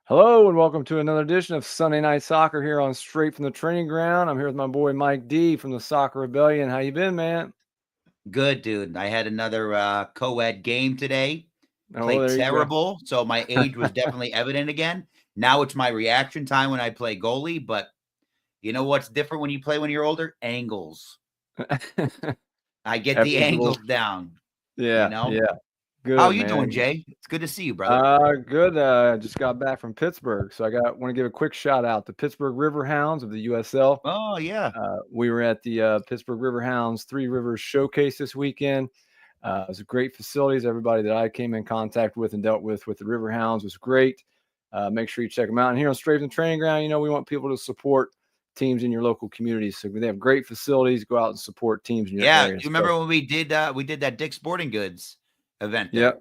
Hello and welcome to another edition of Sunday Night Soccer here on Straight from the Training Ground. I'm here with my boy Mike D from the Soccer Rebellion. How you been, man? Good, dude. I had another co-ed game today. Oh, Played there you go. terrible, so my age was definitely evident again. Now it's my reaction time when I play goalie, but you know what's different when you play when you're older? Angles. I get the Everyone's a little, angles down, you yeah, know? yeah. How Good, you doing, man. Jay? It's good to see you, brother. Good. I just got back from Pittsburgh, so want to give a quick shout out to Pittsburgh Riverhounds of the USL. Oh, yeah. We were at the Pittsburgh Riverhounds Three Rivers Showcase this weekend. It was great facilities. Everybody that I came in contact with and dealt with the Riverhounds was great. Make sure you check them out. And here on Straight from the Training Ground, we want people to support teams in your local communities. So they have great facilities. Go out and support teams in your Yeah, area. you remember when we did that Dick's Sporting Goods event Yeah, there?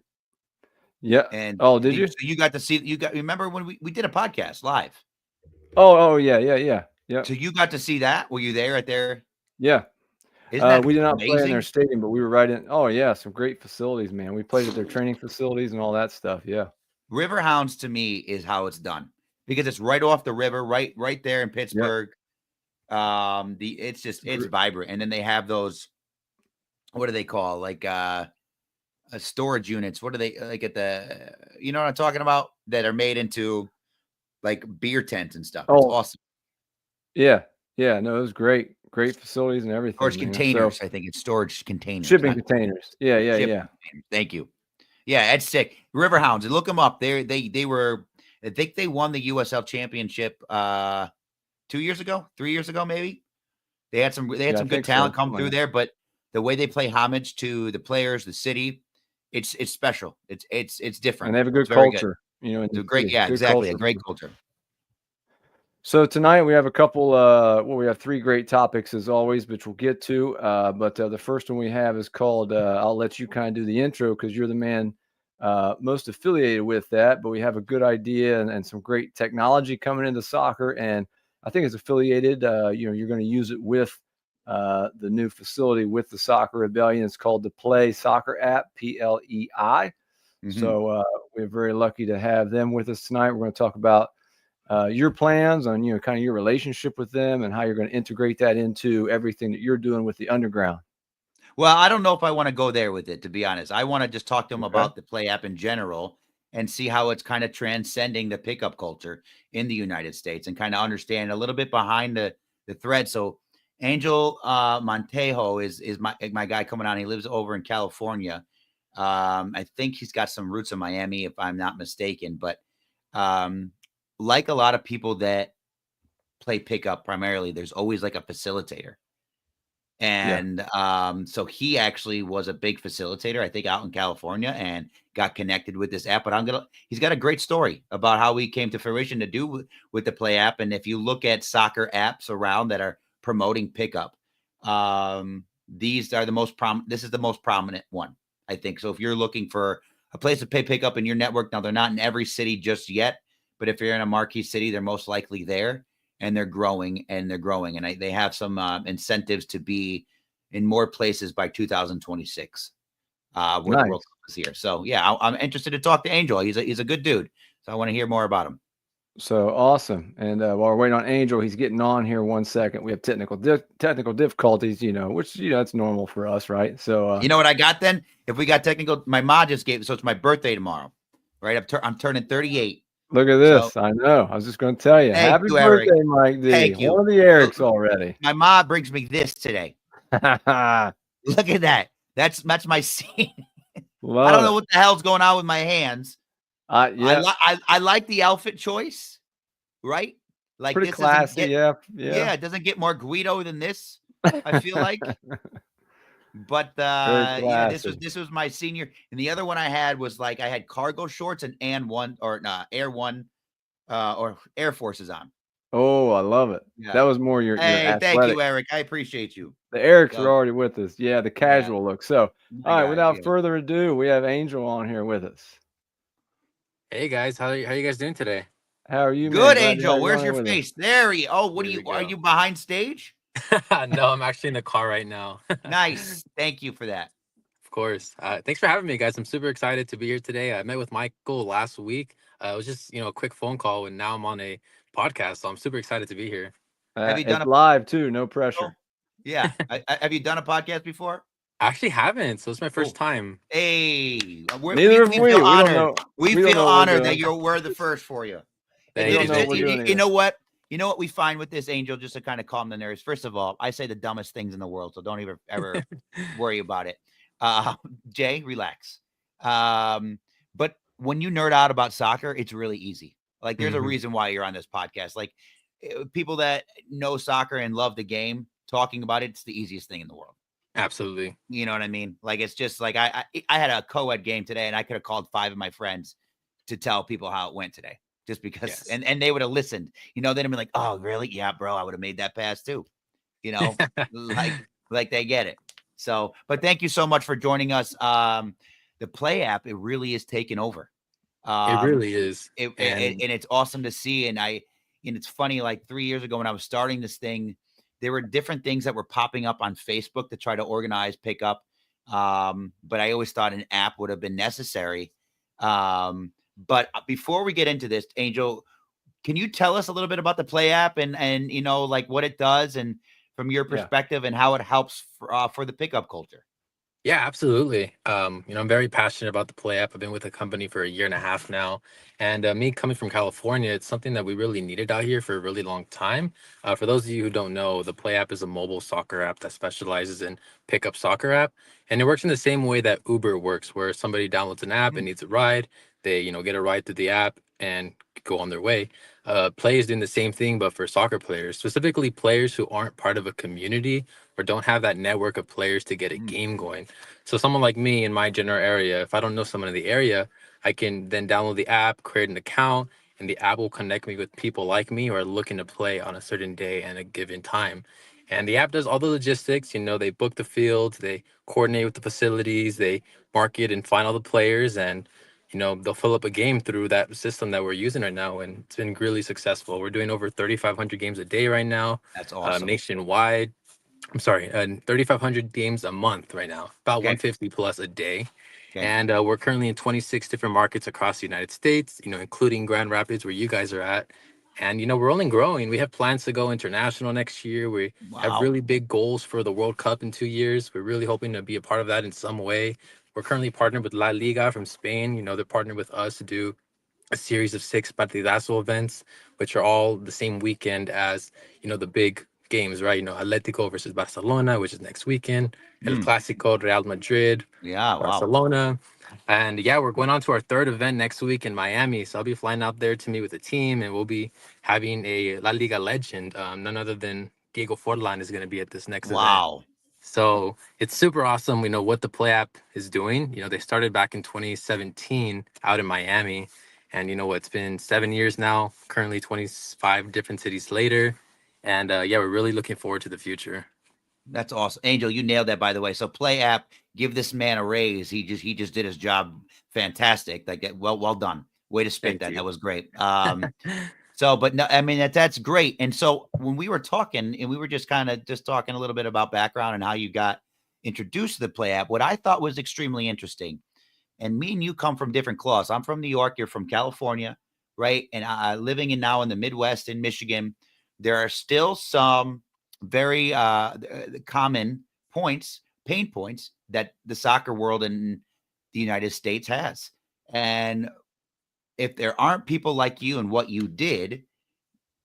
yeah. And Oh, did you? so you got to see remember when we did a podcast live? Oh, yeah, yeah, yeah, yeah, So you got to see that? Were you there at their yeah. Isn't that We did not play in their amazing? stadium, but we were right in. Oh, yeah, some great facilities, man. We played at their training facilities and all that stuff. Yeah, River Hounds to me is how it's done because it's right off the river, right there in yeah. Pittsburgh. It's vibrant, and then they have those, what do they call, like storage units? What do they like at the, you know what I'm talking about, that are made into like beer tents and stuff? It's Oh, awesome. yeah, yeah. No, it was great, great facilities and everything, Storage man. So containers, I think it's storage containers, shipping not containers. Yeah, yeah, shipping yeah. containers. Thank you. Yeah, it's sick. River Hounds, look them up. They were, I think they won the USL championship 2 years ago, 3 years ago, maybe. They had Yeah, I some good think so. talent come Something through like there, but the way they play homage to the players, the city, it's special. It's that. And different. they have a It's good very good. culture, in It's the a great, city. yeah, Good exactly, a culture. great culture. So tonight we have a couple. We have three great topics as always, which we'll get to. But the first one we have is called. I'll let you kind of do the intro because you're the man most affiliated with that. But we have a good idea and some great technology coming into soccer, and I think it's affiliated. You're going to use it with the new facility with the Soccer Rebellion. It's called the Plei Soccer app, Plei. Mhm. So we're very lucky to have them with us tonight. We're going to talk about your plans on kind of your relationship with them and how you're going to integrate that into everything that you're doing with the underground. Well, I don't know if I wanna go there with it, to be honest. I wanna just talk to them Okay. about the Play app in general and see how it's kinda transcending the pickup culture in the United States and kinda understand a little bit behind the thread. So, Angel, Montejo is my guy coming on. He lives over in California. I think he's got some roots in Miami, if I'm not mistaken, but, um, like a lot of people that play pickup primarily, there's always, like, a facilitator. Yeah. And so he actually was a big facilitator, I think, out in California, and got connected with this app. But he's got a great story about how he came to fruition to do with the Play app. And if you look at soccer apps around that are promoting pickup, these are the most this is the most prominent one, I think. So if you're looking for a place to pay pickup in your network, now they're not in every city just yet, but if you're in a marquee city, they're most likely there, and they're growing and they're growing. And they have some incentives to be in more places by 2026, where the World Nice. Cup is here. So yeah, I'm interested to talk to Angel. He's a good dude. So I want to hear more about him. So awesome. And while we're waiting on Angel, he's getting on here 1 second. We have technical difficulties, which that's normal for us, right? So You know what I got then? If we got technical, my mom just gave, so it's my birthday tomorrow, right? I'm turning 38. look at So this. I know. I was just going to tell you, thank happy you, Eric. birthday, Mike D. Thank One you. of the Erics already. My mom brings me this today. Look at that. That's my scene. I don't Love know it. what the hell's going on with my hands. Yeah, I like the outfit choice, right? Like pretty this doesn't classy. get, Yeah, yeah. yeah, it doesn't get more Guido than this, I feel like. But Very yeah, this was classy. this was my senior, and the other one I had was like I had cargo shorts and one or Air One or Air Forces on. Oh, I love it. Yeah. That was more your Hey, thank athletic. you, Eric. I appreciate you. The Erics are So already with us. Yeah, the yeah, casual look. So, my all right, guys. without Yeah. further ado, we have Angel on here with us. Hey guys, how you guys doing today? How are you, man? Good, Glad to have Angel. you on Where's here your with us. face? There he. Oh, what Here we are go. you behind stage? No, I'm actually in the car right now. Nice. Thank you for that. Of course. Thanks for having me, guys. I'm super excited to be here today. I met with Michael last week. It was just a quick phone call, and now I'm on a podcast, so I'm super excited to be here. Have you done It's a live too, no oh, pressure. yeah. Have you done a podcast before? I actually haven't, so it's my first Cool. time. Hey, Neither have we we. feel We don't honored. know. We We don't feel know what we're honored that doing. we're the first for you. We Thank don't you, know what thank we're you. doing You either. know what? You know what we find with this, Angel, just to kind of calm the nerves. First of all, I say the dumbest things in the world, so don't even ever worry about it. Uh, Jay, relax. But when you nerd out about soccer, it's really easy. Like, there's a Mhm. reason why you're on this podcast. Like, people that know soccer and love the game, talking about it, it's the easiest thing in the world. Absolutely. You know what I mean? Like, it's just like I had a co-ed game today, and I could have called 5 of my friends to tell people how it went today, just because, Yes. and they would have listened. They'd have been like, "Oh, really? Yeah, bro, I would have made that pass too." You know, like they get it. So, but thank you so much for joining us. The Play app, it really is taking over. It Um, really is. And and it's awesome to see. And it's funny, like 3 years ago when I was starting this thing, there were different things that were popping up on Facebook to try to organize pickup. But I always thought an app would have been necessary. But before we get into this, Angel, can you tell us a little bit about the Play app and like what it does and from your Yeah. perspective and how it helps for the pickup culture? yeah, absolutely. I'm very passionate about the Play app. I've been with the company for a year and a half now. And me coming from California, it's something that we really needed out here for a really long time. For those of you who don't know, the Play app is a mobile soccer app that specializes in pickup soccer app. And it works in the same way that Uber works, where somebody downloads an app and needs a ride. They, get a ride through the app and go on their way. Play is doing the same thing, but for soccer players, specifically players who aren't part of a community or don't have that network of players to get a Mm, game going. So someone like me in my general area, if I don't know someone in the area, I can then download the app, create an account, and the app will connect me with people like me who are looking to play on a certain day and a given time. And the app does all the logistics. They book the fields, they coordinate with the facilities, they market and find all the players, and they'll fill up a game through that system that we're using right now, and it's been really successful. We're doing over 3,500 games a day right now, that's awesome. nationwide. I'm sorry, 3,500 games a month right now, about Okay. 150 plus a day. Okay. And we're currently in 26 different markets across the United States, including Grand Rapids, where you guys are at. And, we're only growing. We have plans to go international next year. We have Wow. really big goals for the World Cup in 2 years. We're really hoping to be a part of that in some way. We're currently partnered with La Liga from Spain. They're partnered with us to do a series of 6 Partidazo events, which are all the same weekend as, the big games, right? Atletico versus Barcelona, which is next weekend, El Mm, Clásico, Real Madrid, yeah. Wow. Barcelona. And yeah, we're going on to our third event next week in Miami. So I'll be flying out there to meet with the team, and we'll be having a La Liga legend. None other than Diego Forlan is going to be at this next event. Wow. So it's super awesome. We know what the Play app is doing. They started back in 2017 out in Miami. And it's been 7 years now, currently 25 different cities later. And yeah, we're really looking forward to the future. That's awesome. Angel, you nailed that, by the way. So Play app, give this man a raise. He just did his job fantastic. Like, well done. Way to spit Thank that. you. That was great. So, but no, I mean, that's great. And so when we were talking, and we were just kind of just talking a little bit about background and how you got introduced to the Play app, what I thought was extremely interesting. And me and you come from different cloths. I'm from New York. You're from California, right? And living in now in the Midwest in Michigan, there are still some very common pain points that the soccer world in the United States has. And if there aren't people like you and what you did,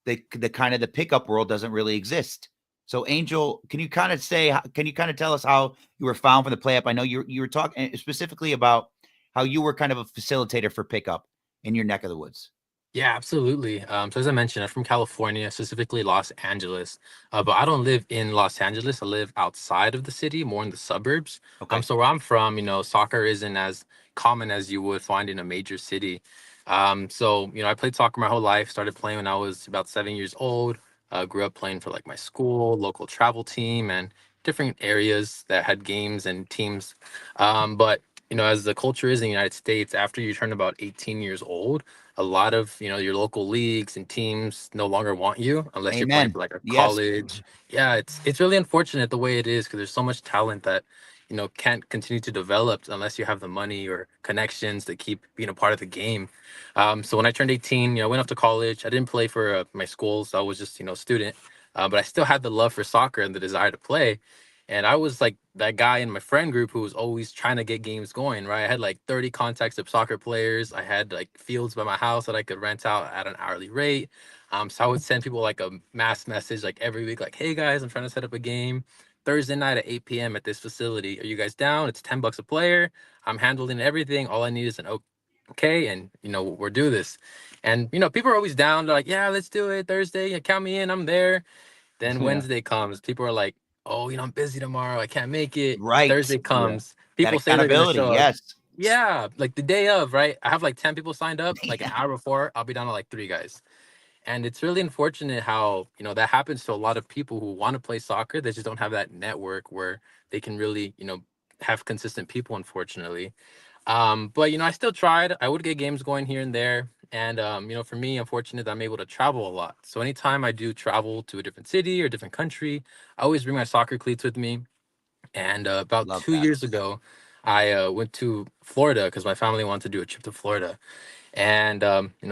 the kind of the pickup world doesn't really exist. So, Angel, can you kind of tell us how you were found for the Play Up? I know you were talking specifically about how you were kind of a facilitator for pickup in your neck of the woods. Yeah, absolutely. So as I mentioned, I'm from California, specifically Los Angeles. But I don't live in Los Angeles. I live outside of the city, more in the suburbs. Okay. So where I'm from, soccer isn't as common as you would find in a major city. So I played soccer my whole life. Started playing when I was about 7 years old. Grew up playing for like my school, local travel team, and different areas that had games and teams. But as the culture is in the United States, after you turn about 18 years old, a lot of your local leagues and teams no longer want you unless you're playing Amen. for like a Yes. college. Yeah, it's really unfortunate the way it is because there's so much talent that can't continue to develop unless you have the money or connections to keep being a part of the game. So when I turned 18, I went off to college. I didn't play for my school, so I was just a student. But I still had the love for soccer and the desire to play. And I was like that guy in my friend group who was always trying to get games going, right? I had like 30 contacts of soccer players. I had like fields by my house that I could rent out at an hourly rate. So I would send people like a mass message like every week, like, hey guys, I'm trying to set up a game Thursday night at 8 p.m. at this facility. Are you guys down? It's $10 a player. I'm handling everything. All I need is an okay, and we'll do this. And people are always down. They're like, yeah, let's do it Thursday. Yeah, count me in. I'm there. Then Yeah. Wednesday comes, people are like, oh, I'm busy tomorrow. I can't make it. Right. Thursday Yeah. comes, That people say they're gonna accountability. show up. Yes. Yeah, like the day of, right? I have like 10 people signed up. Like an Yeah. hour before, I'll be down to like 3 guys. And it's really unfortunate how, that happens to a lot of people who want to play soccer. They just don't have that network where they can really, have consistent people, unfortunately. But I still tried. I would get games going here and there. And for me, I'm fortunate that I'm able to travel a lot. So anytime I do travel to a different city or different country, I always bring my soccer cleats with me. And about Love two that. years ago, I went to Florida because my family wanted to do a trip to Florida. And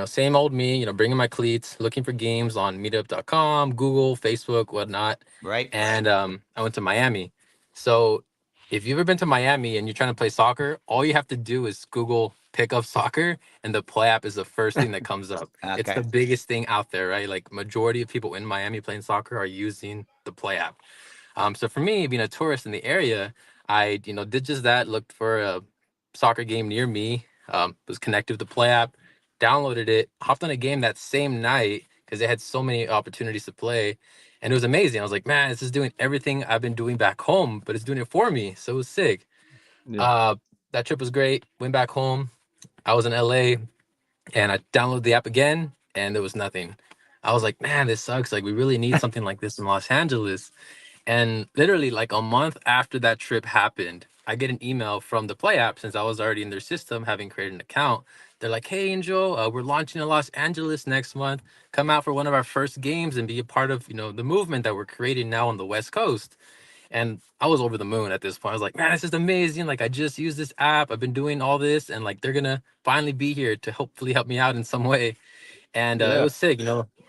same old me, bringing my cleats, looking for games on meetup.com, Google, Facebook, whatnot. Right. And I went to Miami. So if you've ever been to Miami and you're trying to play soccer, all you have to do is Google pick up soccer, and the Play app is the first thing that comes up. It's Okay. the biggest thing out there, right? Like majority of people in Miami playing soccer are using the Play app. So for me, being a tourist in the area, I did just that. Looked for a soccer game near me. Was connected with the Play app, downloaded it, hopped on a game that same night because they had so many opportunities to play, and it was amazing. I was like, man, this is doing everything I've been doing back home, but it's doing it for me. So it was sick. Yeah. Uh, that trip was great. Went back home. I was in LA, and I downloaded the app again, and there was nothing. I was like, man, this sucks. Like, we really need something like this in Los Angeles. And literally, like a month after that trip happened, I get an email from the Play app since I was already in their system, having created an account. They're like, "Hey, Angel, we're launching in Los Angeles next month. Come out for one of our first games and be a part of, the movement that we're creating now on the West Coast." And I was over the moon at this point. I was like, "Man, this is amazing! Like, I just used this app. I've been doing all this, and like, they're gonna finally be here to hopefully help me out in some way." And it Yeah. was sick.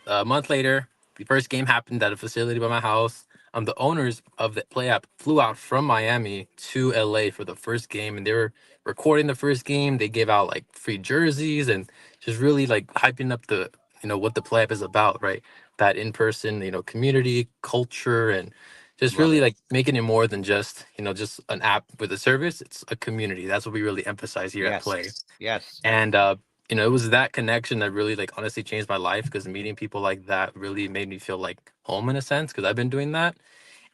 A month later, the first game happened at a facility by my house. The owners of the Play app flew out from Miami to LA for the first game, and they were recording the first game. They gave out like free jerseys and just really like hyping up the what the Play app is about, right? That in person, community culture, and just Love really it. like making it more than just just an app with a service. It's a community. That's what we really emphasize here at Yes. Play. Yes. And it was that connection that really like honestly changed my life because meeting people like that really made me feel like home in a sense because I've been doing that.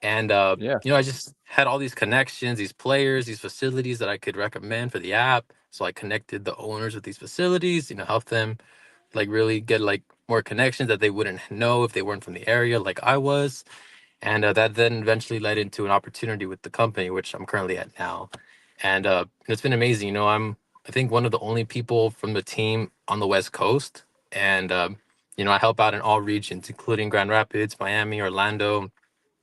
And Yeah. I just had all these connections, these players, these facilities that I could recommend for the app. So I connected the owners of these facilities, help them like really get like more connections that they wouldn't know if they weren't from the area like I was. And that then eventually led into an opportunity with the company, which I'm currently at now. And it's been amazing. I think one of the only people from the team on the West Coast. And, I help out in all regions, including Grand Rapids, Miami, Orlando.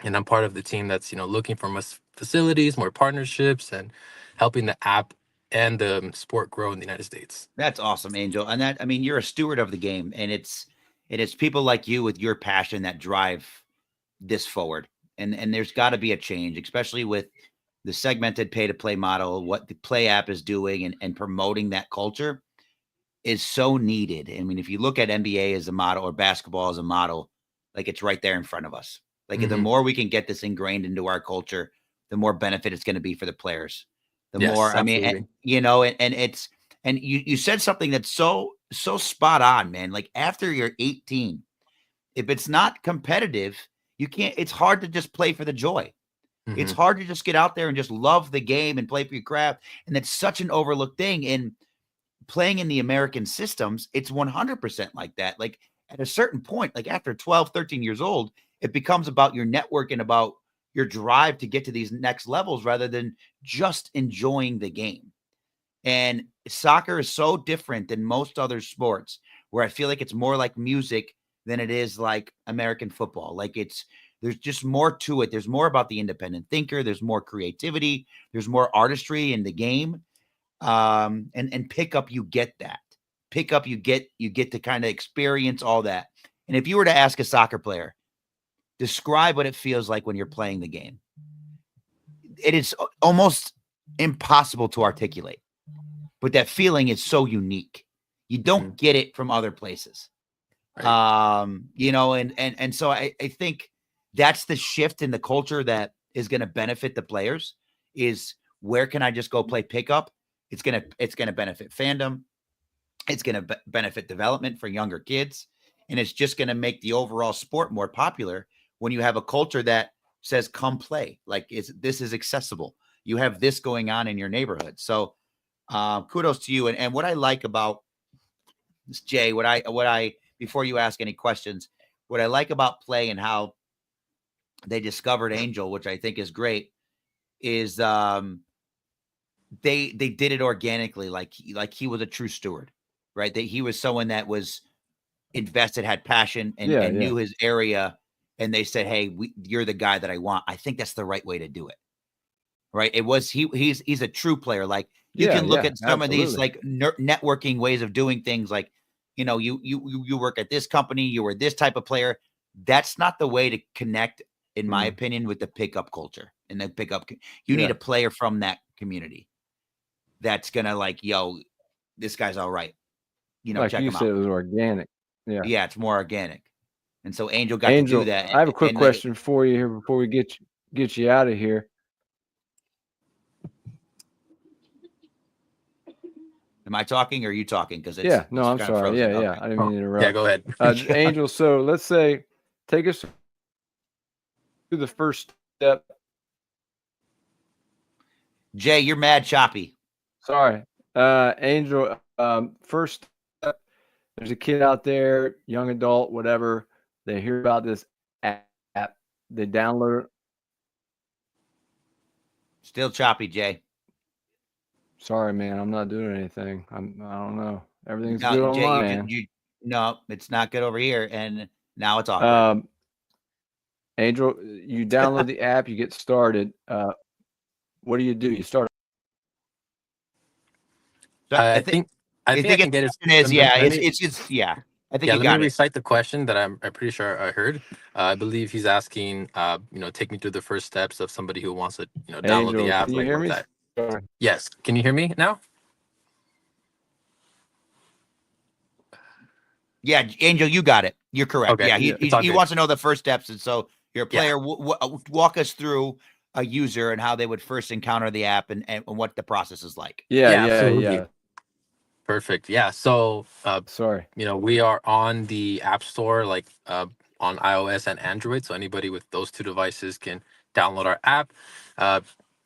And I'm part of the team that's, looking for more facilities, more partnerships, and helping the app and the sport grow in the United States. That's awesome, Angel. And I mean, you're a steward of the game, and it is people like you with your passion that drive this forward. And there's got to be a change, especially with the segmented pay to play model. What the Play app is doing and promoting that culture is so needed. I mean, if you look at NBA as a model or basketball as a model, like it's right there in front of us. Like the Hmm. more we can get this ingrained into our culture, the more benefit it's going to be for the players. The more, Yes, I mean, absolutely. and it's, and you said something that's so spot on, man. Like after you're 18, if it's not competitive, you can't, it's hard to just play for the joy. It's Hmm. hard to just get out there and just love the game and play for your craft. And that's such an overlooked thing. And playing in the American systems, it's 100% like that. Like at a certain point, like after 12, 13 years old, it becomes about your network and about your drive to get to these next levels rather than just enjoying the game. And soccer is so different than most other sports where I feel like it's more like music than it is like American football. Like There's just more to it. There's more about the independent thinker. There's more creativity. There's more artistry in the game. And pickup, you get that. Pickup, you get to kind of experience all that. And if you were to ask a soccer player, describe what it feels like when you're playing the game, it is almost impossible to articulate. But that feeling is so unique. You don't get it from other places. Right. And so I think that's the shift in the culture that is going to benefit the players. Is where can I just go play pickup? It's gonna benefit fandom. It's gonna benefit development for younger kids, and it's just gonna make the overall sport more popular when you have a culture that says, "Come play." Like this is accessible. You have this going on in your neighborhood. So, kudos to you. And what I like about this, Jay, what I before you ask any questions, what I like about Plei and how they discovered Angel, which I think is great, is they did it organically, like he was a true steward, right? That he was someone that was invested, had passion, and knew his area, and they said, "Hey, you're the guy that I want." I think that's the right way to do it, right? It was he's a true player. Like you can look at some of these like networking ways of doing things, like you work at this company, you were this type of player. That's not the way to connect, in my opinion, with the pickup culture and the pickup. You need a player from that community that's gonna like, yo, this guy's all right. Like check you him said, out. it was organic. Yeah, it's more organic. And so Angel got to do that. I have a quick question for you here before we get you out of here. Am I talking or are you talking? Because no, I'm sorry. Yeah, okay. I didn't mean to interrupt. Yeah, go ahead. Angel, so let's say take us through the first step. Jay, you're mad choppy. Sorry. Angel, first step, there's a kid out there, young adult, whatever. They hear about this app. They download it. Still choppy, Jay. Sorry, man. I'm not doing anything. I don't know. Everything's good on Jay, my end. No, it's not good over here. And now it's awkward. Angel, you download the app, you get started. What do? You start. I think I can get it. It's I think let me recite the question that I'm pretty sure I heard. I believe he's asking, take me through the first steps of somebody who wants to, download Angel, the app. Can you hear me? Sorry. Yes. Can you hear me now? Yeah, Angel, you got it. You're correct. Okay. Yeah, he wants to know the first steps, and so your player walk us through a user and how they would first encounter the app and what the process is like. Yeah. Perfect. Yeah. So, sorry. We are on the App Store, like on iOS and Android. So anybody with those two devices can download our app.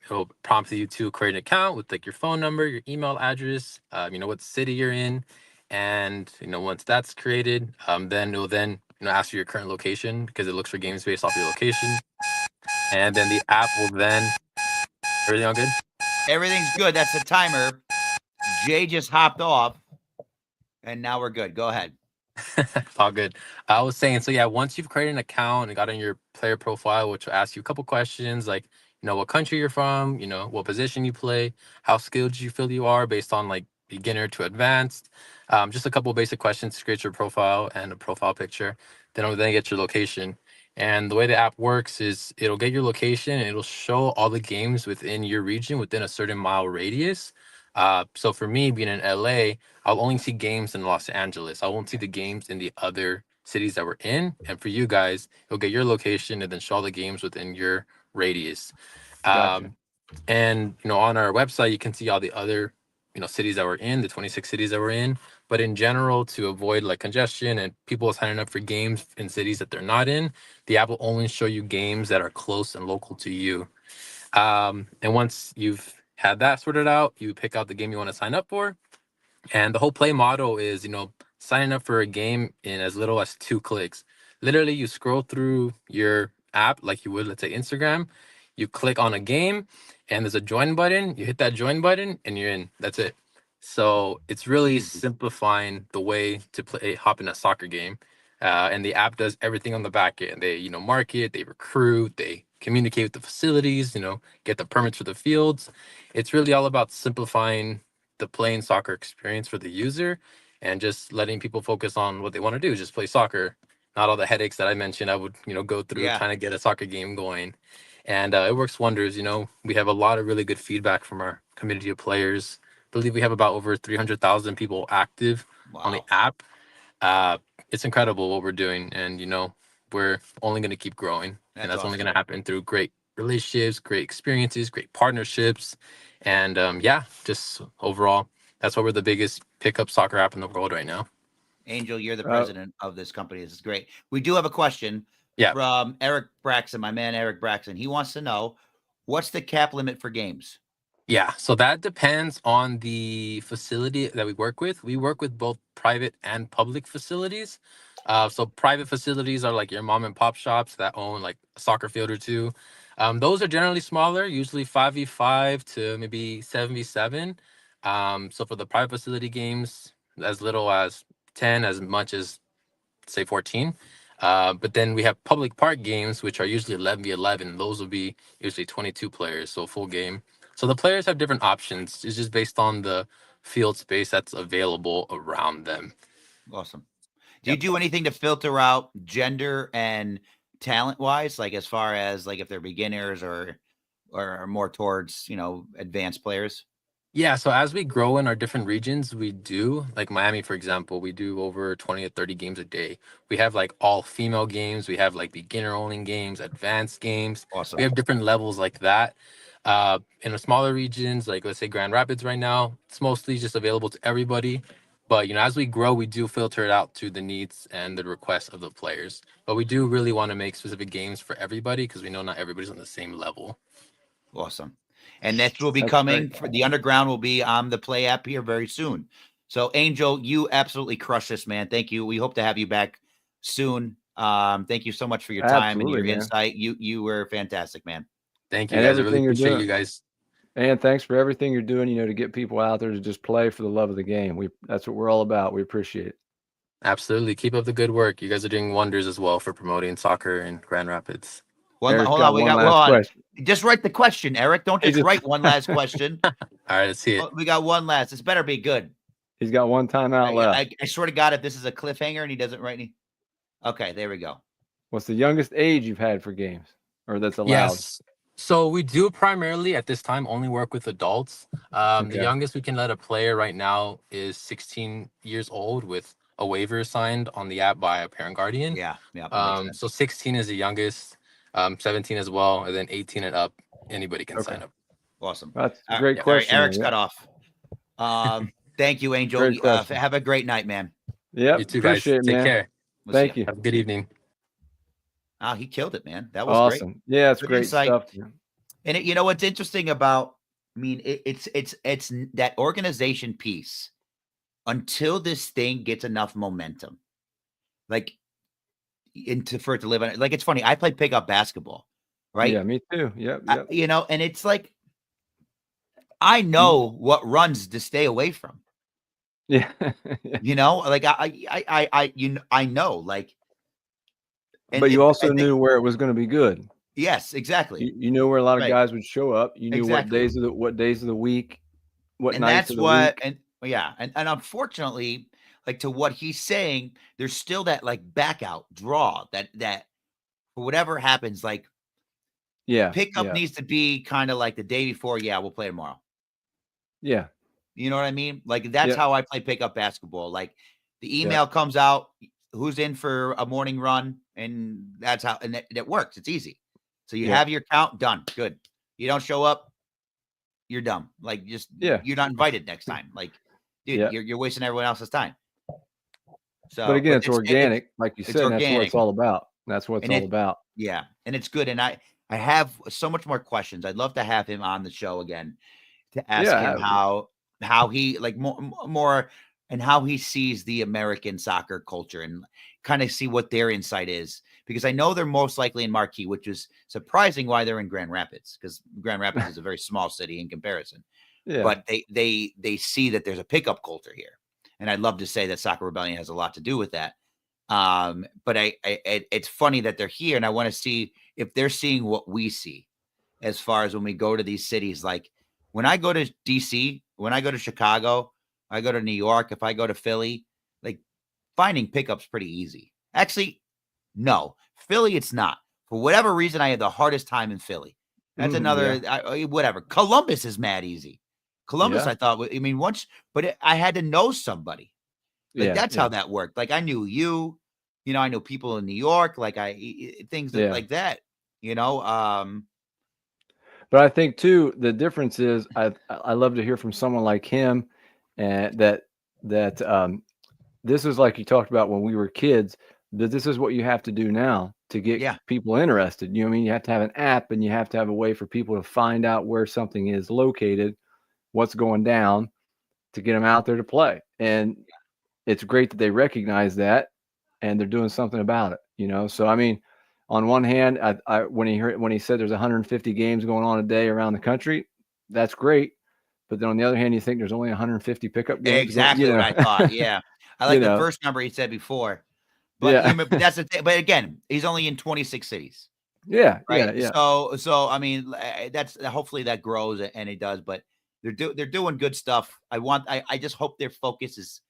It'll prompt you to create an account with like your phone number, your email address, what city you're in, and once that's created, then it will ask you your current location, because it looks for games based off your location, and then the app will then. Everything all good? Everything's good. That's the timer. Jay just hopped off, and now we're good. Go ahead. All good. I was saying, so yeah, once you've created an account and got in your player profile, which will ask you a couple questions like, what country you're from, what position you play, how skilled you feel you are based on like beginner to advanced, just a couple of basic questions to create your profile and a profile picture. Then it'll get your location. And the way the app works is it'll get your location and it'll show all the games within your region within a certain mile radius. So for me, being in LA, I'll only see games in Los Angeles. I won't see the games in the other cities that we're in. And for you guys, it'll get your location and then show all the games within your radius. Gotcha. And on our website, you can see all the other cities that we're in, the 26 cities that we're in. But in general, to avoid like congestion and people signing up for games in cities that they're not in, the app will only show you games that are close and local to you. And once you've had that sorted out, you pick out the game you want to sign up for. And the whole Plei model is, signing up for a game in as little as 2 clicks. Literally, you scroll through your app like you would, let's say, Instagram. You click on a game, and there's a join button. You hit that join button, and you're in. That's it. So it's really simplifying the way to hop in a soccer game. And the app does everything on the back end. They, market, they recruit, they communicate with the facilities, get the permits for the fields. It's really all about simplifying the playing soccer experience for the user and just letting people focus on what they want to do, just play soccer. Not all the headaches that I mentioned I would, go through Yeah. trying to get a soccer game going. And it works wonders. We have a lot of really good feedback from our community of players. I believe we have about over 300,000 people active on the Wow. app. It's incredible what we're doing, and we're only going to keep growing, and that's only Awesome. going to happen through great relationships, great experiences, great partnerships, and yeah, just overall, that's why we're the biggest pickup soccer app in the world right now. Angel, you're the president of this company. This is great. We do have a question from Eric Braxton, my man Eric Braxton. He wants to know, what's the cap limit for games? Yeah, so that depends on the facility that we work with. We work with both private and public facilities. So private facilities are like your mom and pop shops that own like a soccer field or two. Those are generally smaller, usually 5v5 to maybe 7v7. So for the private facility games, as little as 10, as much as say 14. But then we have public park games, which are usually 11v11. Those will be usually 22 players, so a full game. So the players have different options. It's just based on the field space that's available around them. Awesome. Do you do anything to filter out gender and talent wise, like as far as like if they're beginners or more towards, advanced players? Yeah, so as we grow in our different regions, we do, like Miami, for example, we do over 20 to 30 games a day. We have like all female games, we have like beginner only games, advanced games. Awesome. We have different levels like that. In the smaller regions, like let's say Grand Rapids right now, it's mostly just available to everybody. But as we grow, we do filter it out to the needs and the requests of the players. But we do really want to make specific games for everybody because we know not everybody's on the same level. Awesome. And that will be coming. For the underground will be on the Plei app here very soon. So Angel, you absolutely crushed this, man. Thank you. We hope to have you back soon. Thank you so much for your time and your insight. You were fantastic, man. Thank you, guys. I really appreciate you guys. And thanks for everything you're doing, to get people out there to just play for the love of the game. That's what we're all about. We appreciate it. Absolutely. Keep up the good work. You guys are doing wonders as well for promoting soccer in Grand Rapids. Hold on. We got one question. Just write the question, Eric. Don't just write one last question. All right, let's see it. We got one last. This better be good. He's got one timeout left. I swear to God, if this is a cliffhanger and he doesn't write any. Okay, there we go. What's the youngest age you've had for games, or that's allowed? Yes. So we do primarily at this time only work with adults. The youngest we can let a player right now is 16 years old with a waiver signed on the app by a parent guardian. Yeah. So 16 is the youngest, 17 as well, and then 18 and up, anybody can sign up. Awesome. That's a great question. Eric's cut off. Thank you, Angel. Have a great night, man. Yeah. You too, guys. Take care. Thank you. Have a good evening. He killed it, man. That was awesome. Great. Yeah, it's great stuff. And what's interesting about, it's that organization piece. Until this thing gets enough momentum, for it to live on it. Like, it's funny. I played pickup basketball, right? Yeah, me too. Yep. And it's like, I know what runs to stay away from. Yeah. Like I know, like. But you also knew where it was going to be good. Yes, exactly. You knew where a lot of guys would show up. You knew what days of the week, what nights of the week. And unfortunately, like, to what he's saying, there's still that like back out draw that whatever happens, like, pickup needs to be kind of like the day before. Yeah, we'll play tomorrow. Yeah. You know what I mean? Like, that's how I play pickup basketball. Like, the email comes out, who's in for a morning run, and that's how, and it works. It's easy. So you have your count done. Good. You don't show up, you're dumb. Like, just, you're not invited next time. Like, dude, you're wasting everyone else's time. So, but again, it's organic, like you said. That's what it's all about. That's what it's all about. Yeah, and it's good. And I have so much more questions. I'd love to have him on the show again to ask him how he, like, more and how he sees the American soccer culture and kind of see what their insight is. Because I know they're most likely in Marquee, which is surprising why they're in Grand Rapids, because Grand Rapids is a very small city in comparison. Yeah. But they see that there's a pickup culture here. And I'd love to say that Soccer Rebellion has a lot to do with that. But it's funny that they're here, and I want to see if they're seeing what we see as far as when we go to these cities. Like when I go to DC, when I go to Chicago, I go to New York, if I go to Philly, like finding pickups pretty easy. Actually, no, Philly, it's not. For whatever reason, I had the hardest time in Philly. That's another, whatever. Columbus is mad easy. Columbus, Yeah. I thought, I mean, once, but I had to know somebody. Like Yeah. that's how that worked. Like I knew you, I know people in New York, like things Yeah. like that, you know. But I think too, the difference is I love to hear from someone like him, and that this is like you talked about when we were kids. That this is what you have to do now to get Yeah, people interested. You know what I mean? You have to have an app, and you have to have a way for people to find out where something is located, what's going down, to get them out there to play. And it's great that they recognize that, and they're doing something about it. So I mean, on one hand, when he said there's 150 games going on a day around the country, that's great. But then on the other hand, you think there's only 150 pickup games going, exactly what I thought. Yeah, I you like the know, first number he said before, but yeah, but that's the thing. But again, he's only in 26 cities, yeah, right? yeah, yeah, So I mean, that's hopefully that grows and it does. But they're doing good stuff. I just hope their focus is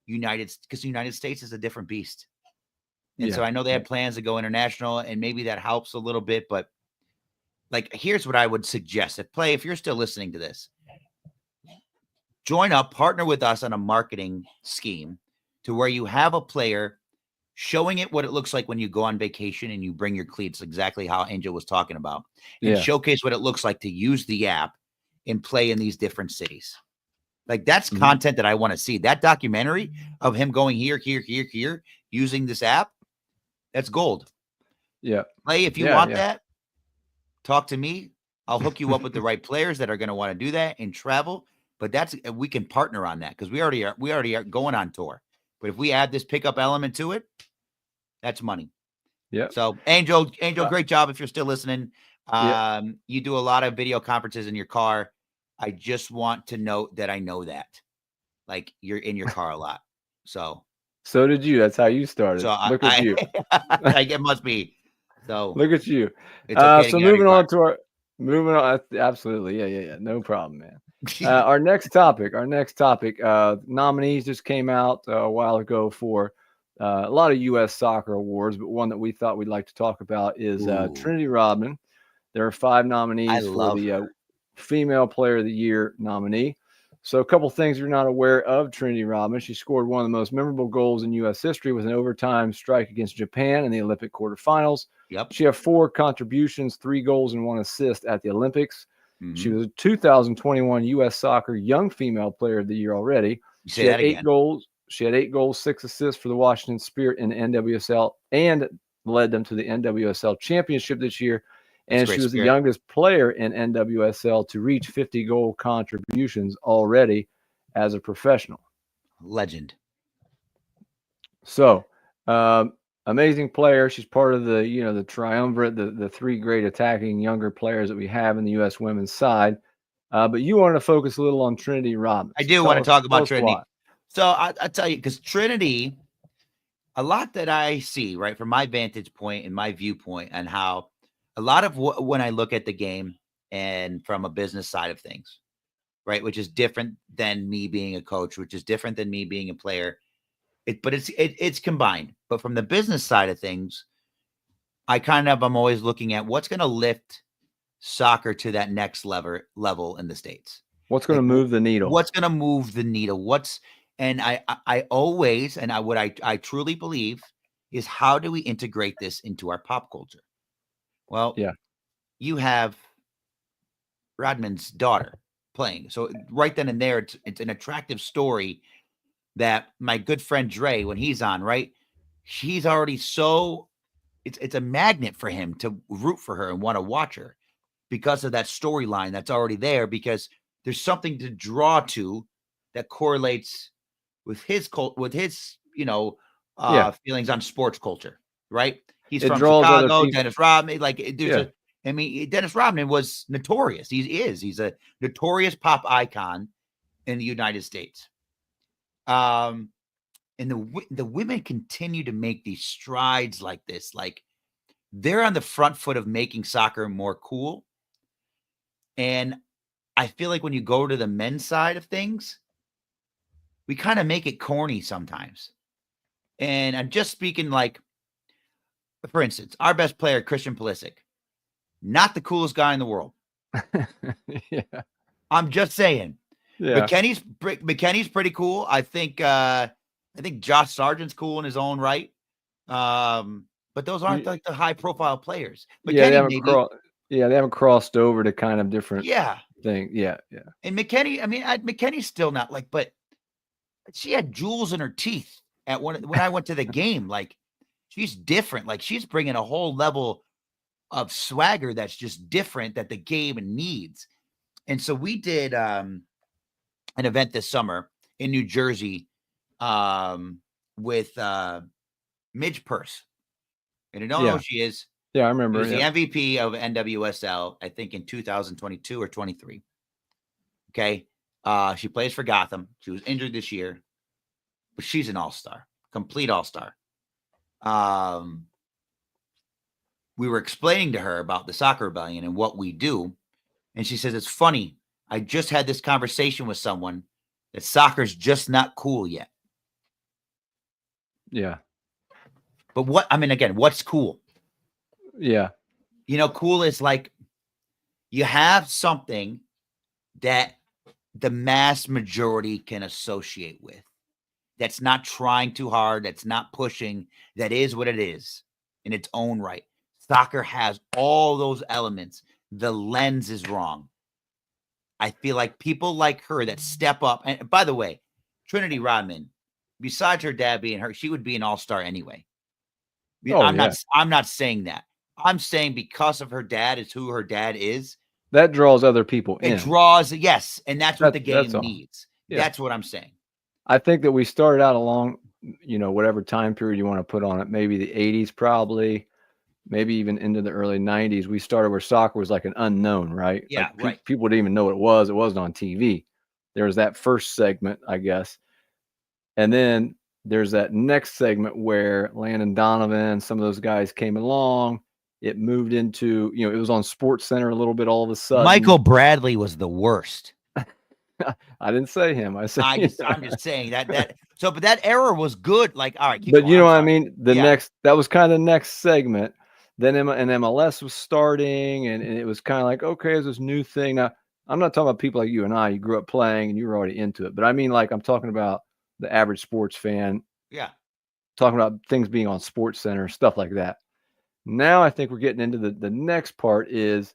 United, because the United States is a different beast. And so yeah, I know they yeah. have plans to go international, and maybe that helps a little bit. But like, here's what I would suggest: if you're still listening to this, join up, partner with us on a marketing scheme to where you have a player showing it what it looks like when you go on vacation and you bring your cleats, exactly how Angel was talking about, and Yeah. showcase what it looks like to use the app and play in these different cities. Like that's Mhm. content that I want to see. That documentary of him going here, using this app, that's gold. Yeah. Play, if you Yeah. want Yeah. that, talk to me. I'll hook you up with the right players that are going to want to do that and travel. But we can partner on that because we already are going on tour. But if we add this pickup element to it, that's money. Yeah. So Angel, Uh, great job if you're still listening. yeah. You do a lot of video conferences in your car. I just want to note that I know that. Like you're in your car a lot. So So did you. That's how you started. I Look at you. it must be. So Look at you. it's okay to So get out of your car. moving on. Absolutely. Yeah. Yeah. Yeah. No problem, man. Our next topic, nominees just came out a while ago for a lot of U.S. soccer awards, but one that we thought we'd like to talk about is Ooh, Trinity Rodman. There are 5 I nominees for love the her. Female Player of the Year nominee. So, a couple things you're not aware of Trinity Rodman. She scored one of the most memorable goals in U.S. history with an overtime strike against Japan in the Olympic quarterfinals. Yep. She had 4 contributions, 3 goals, and 1 assist at the Olympics. She Mm-hmm. was a 2021 U.S. Soccer Young Female Player of the Year already. You She say had that 8 again. goals. She had 8 goals, 6 assists for the Washington Spirit in the NWSL, and led them to the NWSL championship this year. That's And great she was the spirit. youngest player in NWSL to reach 50 goal contributions already as a professional. Legend. So, amazing player. She's part of the triumvirate, the 3 great attacking younger players that we have in the U.S. women's side. But you wanted to focus a little on Trinity Rodman. I So do want to talk tell about us why. Trinity. So I tell you, because Trinity, a lot that I see, right, from my vantage point and my viewpoint, and how a lot of when I look at the game and from a business side of things, right, which is different than me being a coach, which is different than me being a player. But it's combined. But from the business side of things, I'm always looking at what's going to lift soccer to that next level in the States. What's going to Like move the needle? what's going to move the needle? And I always, and what I truly believe is, how do we integrate this into our pop culture? Well, Yeah. you have Rodman's daughter playing. So right then and there, it's an attractive story that my good friend Dre, when he's on, right, he's already it's a magnet for him to root for her and want to watch her because of that storyline that's already there, because there's something to draw to that correlates with his Yeah. feelings on sports culture, right? He's It from draws other Chicago, people. Dennis Rodman. Like Yeah. Dennis Rodman was notorious. He's a notorious pop icon in the United States. Um, And the women continue to make these strides like this. Like, they're on the front foot of making soccer more cool. And I feel like when you go to the men's side of things, we kind of make it corny sometimes. And I'm just speaking like, for instance, our best player, Christian Pulisic, not the coolest guy in the world. Yeah. I'm just saying. Yeah. McKennie's pretty cool. I think Josh Sargent's cool in his own right. But those aren't like the high profile players. Yeah, McKennie they haven't crossed over to kind of different thing. Yeah. And McKennie, I mean, McKennie's still not like, but she had jewels in her teeth when I went to the game. Like, she's different. Like, she's bringing a whole level of swagger that's just different that the game needs. And so we did an event this summer in New Jersey with Midge Purse. And I don't know who she is. Yeah, I remember. She was the MVP of NWSL, I think in 2022 or 23. Okay. She plays for Gotham. She was injured this year, but she's an all-star, complete all-star. We were explaining to her about the Soccer Rebellion and what we do. And she says, it's funny. I just had this conversation with someone that soccer's just not cool yet. Yeah. But what's cool? Yeah. Cool is like you have something that the mass majority can associate with. That's not trying too hard. That's not pushing. That is what it is in its own right. Soccer has all those elements. The lens is wrong. I feel like people like her that step up. And by the way, Trinity Rodman, besides her dad being her, she would be an all-star anyway. I'm not saying that. I'm saying because of her dad is who her dad is. That draws other people in. It draws, yes. And that's what the game needs. Yeah. That's what I'm saying. I think that we started out along, whatever time period you want to put on it, maybe the 80s probably, maybe even into the early 90s. We started where soccer was like an unknown, right? Yeah, like right. People didn't even know what it was. It wasn't on TV. There was that first segment, I guess. And then there's that next segment where Landon Donovan, some of those guys came along. It moved into, it was on Sports Center a little bit all of a sudden. Michael Bradley was the worst. I didn't say him. I'm just saying that. So, but that era was good. Like, all right. But what I mean? That was kind of the next segment. Then MLS was starting, and it was kind of like, okay, there's this new thing. Now, I'm not talking about people like you and I. You grew up playing, and you were already into it. But I mean, like, I'm talking about the average sports fan. Yeah. Talking about things being on Sports Center, stuff like that. Now I think we're getting into the next part is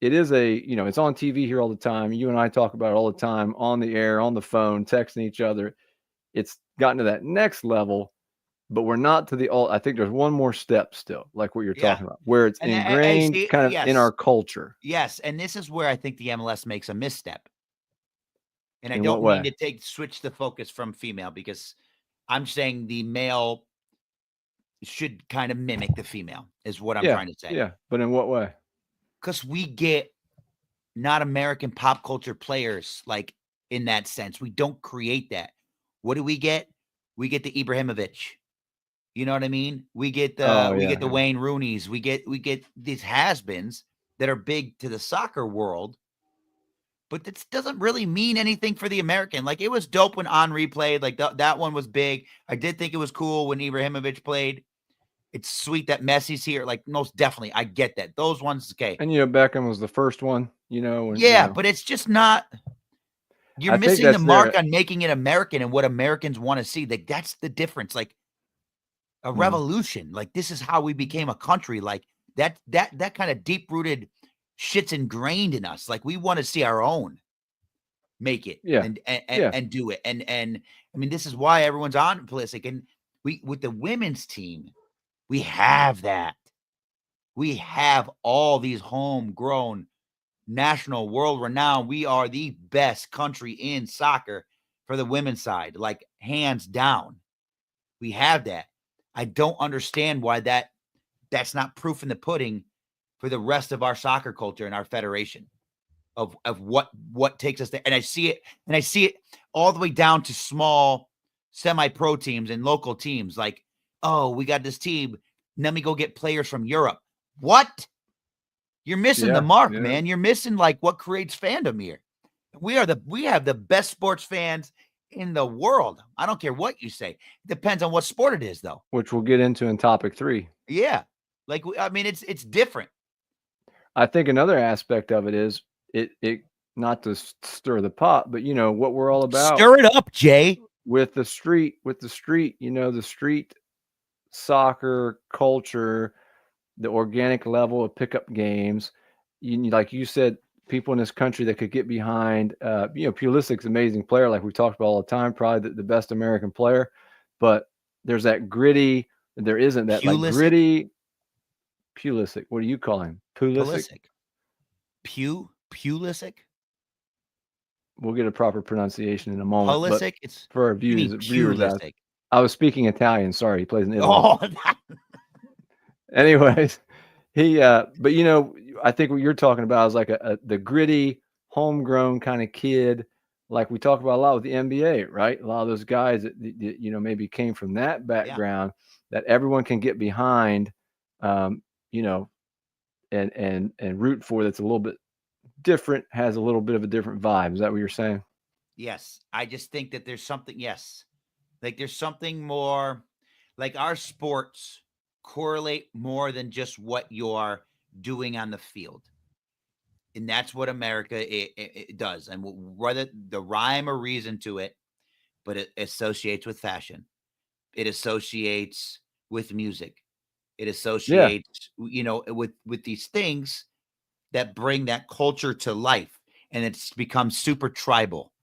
it is it's on TV here all the time. You and I talk about it all the time on the air, on the phone, texting each other. It's gotten to that next level, but we're not to I think there's one more step still, like what you're talking about, where it's ingrained kind of in our culture. Yes. And this is where I think the MLS makes a misstep. And I don't mean to switch the focus from female, because I'm saying the male should kind of mimic the female is what I'm trying to say. Yeah. But in what way? Because we get not American pop culture players like in that sense. We don't create that. What do we get? We get the Ibrahimovic. You know what I mean? We get the Wayne Rooneys. We get these has-beens that are big to the soccer world, but this doesn't really mean anything for the American. Like, it was dope when Henry played. Like that one was big. I did think it was cool when Ibrahimovic played. It's sweet that Messi's here. Like, most definitely, I get that. Those ones, okay. And Beckham was the first one. But it's just not. You're missing the mark on making it American and what Americans want to see. Like, that's the difference. Like a revolution. Like, this is how we became a country. Like that kind of deep rooted shit's ingrained in us. Like, we want to see our own make it and do it. And I mean, this is why everyone's on Pulisic. And with the women's team, we have that. We have all these homegrown, national, world renowned. We are the best country in soccer for the women's side, like hands down. We have that. I don't understand why that's not proof in the pudding for the rest of our soccer culture and our federation of what takes us there. And I see it all the way down to small semi-pro teams and local teams. Like, oh, we got this team. Let me go get players from Europe. What? You're missing the mark, man. You're missing like what creates fandom here. We have the best sports fans in the world. I don't care what you say. It depends on what sport it is, though. Which we'll get into in topic 3. Yeah. Like, I mean, it's different. I think another aspect of it is it not to stir the pot, but you know what we're all about. Stir it up, Jay. With the street, you know, the street soccer culture, the organic level of pickup games. Like you said, people in this country that could get behind, you know, Pulisic's an amazing player, like we talked about all the time, probably the best American player. But there's that gritty, there isn't that Pulisic? like gritty. Pulisic. What do you call him? Pulisic? Pulisic? We'll get a proper pronunciation in a moment. Pulisic? It's for our viewers, Pulisic. I was speaking Italian. Sorry, he plays in Italy. Oh, anyways, he. But you know, I think what you're talking about is like the gritty, homegrown kind of kid, like we talk about a lot with the NBA, right? A lot of those guys that you know maybe came from that background that everyone can get behind, you know, and root for. That's a little bit different, has a little bit of a different vibe. Is that what you're saying? Yes. I just think that there's something, like there's something more, like our sports correlate more than just what you're doing on the field. And that's what America it does. And whether the rhyme or reason to it, but it associates with fashion. It associates with music. It associates, you know, with these things that bring that culture to life, and it's become super tribal.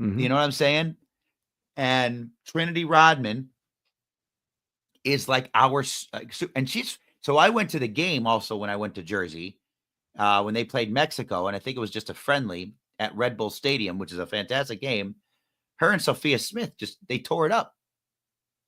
Mm-hmm. You know what I'm saying? And Trinity Rodman is like and so I went to the game also when I went to Jersey, when they played Mexico, and I think it was just a friendly at Red Bull Stadium, which is a fantastic game. Her and Sophia Smith they tore it up.